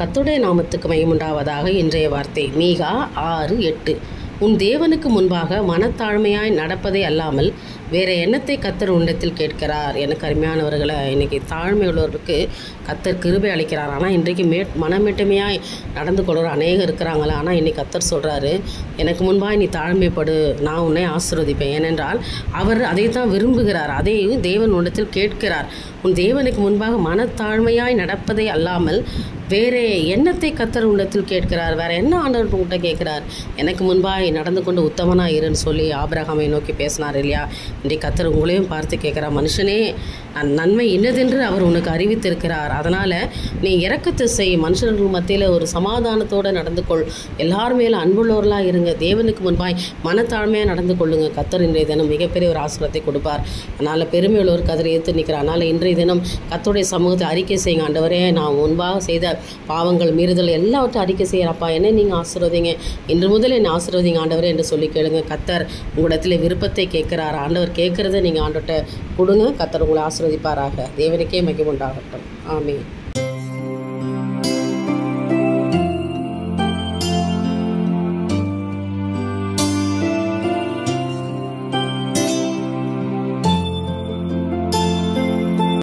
கர்த்தருடைய நாமத்துக்கு மகிமையுண்டாவதாக. இன்றைய வார்த்தை மீகா 6:8. உன் தேவனுக்கு முன்பாக மனத்தாழ்மையாய் நடப்பதை அல்லாமல் வேறு எண்ணத்தை கர்த்தர் உன்னிடத்தில் கேட்கிறார். எனக்கு அருமையானவர்களை, இன்றைக்கி தாழ்மை உள்ளவர்களுக்கு கர்த்தர் கிருபை அளிக்கிறார். ஆனால் இன்றைக்கு மனமேட்டமையாய் நடந்து கொள்கிற அநேகம் இருக்கிறாங்களா. ஆனால் இன்றைக்கி கர்த்தர் சொல்கிறாரு, எனக்கு முன்பாக நீ தாழ்மைப்படு, நான் உன்னை ஆசீர்வதிப்பேன். ஏனென்றால் அவர் அதை தான் விரும்புகிறார், அதையும் தேவன் உன்னிடத்தில் கேட்கிறார். உன் தேவனுக்கு முன்பாக மனத்தாழ்மையாய் நடப்பதை அல்லாமல் வேறு எண்ணத்தை கர்த்தர் உன்னிடத்தில் கேட்கிறார். வேறு என்ன ஆண்டவர் உங்கள்கிட்ட கேட்குறார்? எனக்கு முன்பாக நடந்து கொண்டு உத்தமனாக இருன்னு சொல்லி ஆபிரகாமை நோக்கி பேசினார் இல்லையா? இன்றைக்கு கர்த்தர் உங்களையும் பார்த்து கேட்குறார், மனுஷனே நன்மை இன்னதென்று அவர் உனக்கு அறிவித்திருக்கிறார். அதனால் நீ இரக்கத்தை செய், மனுஷர்கள் மத்தியில் ஒரு சமாதானத்தோடு நடந்து கொள், எல்லார் மேலும் அன்புள்ளவர்களாக இருங்க, தேவனுக்கு முன்பாய் மனத்தாழ்மையாக நடந்து கொள்ளுங்க. கர்த்தர் இன்றைய தினம் மிகப்பெரிய ஒரு ஆசீர்வாதத்தை கொடுப்பார். அதனால் பெருமை உள்ளவருக்கு அதில் ஏற்று நிற்கிறார். அதனால் இன்றைய தினம் கர்த்தருடைய சமூகத்தை அறிக்கை செய்யுங்க. ஆண்டவரே, நான் முன்பாக செய்த பாவங்கள் மீறுதல் எல்லாவற்றையும் அறிக்கை செய்கிறப்பா, என்ன நீங்கள் ஆசீர்வதிங்க, இன்று முதல் என்னை ஆசீர்வதிங்க ஆண்டவரே என்று சொல்லி கேளுங்க. கர்த்தர் உங்களிடத்தில் விருப்பத்தை கேட்குறார். ஆண்டவர் கேட்குறத நீங்கள் ஆண்டவர்கிட்ட கொடுங்க. கர்த்தர் உங்களை ஆசீர்வதிப்பாராக. தேவனுக்கே மகிமை உண்டாகட்டும். ஆமென்.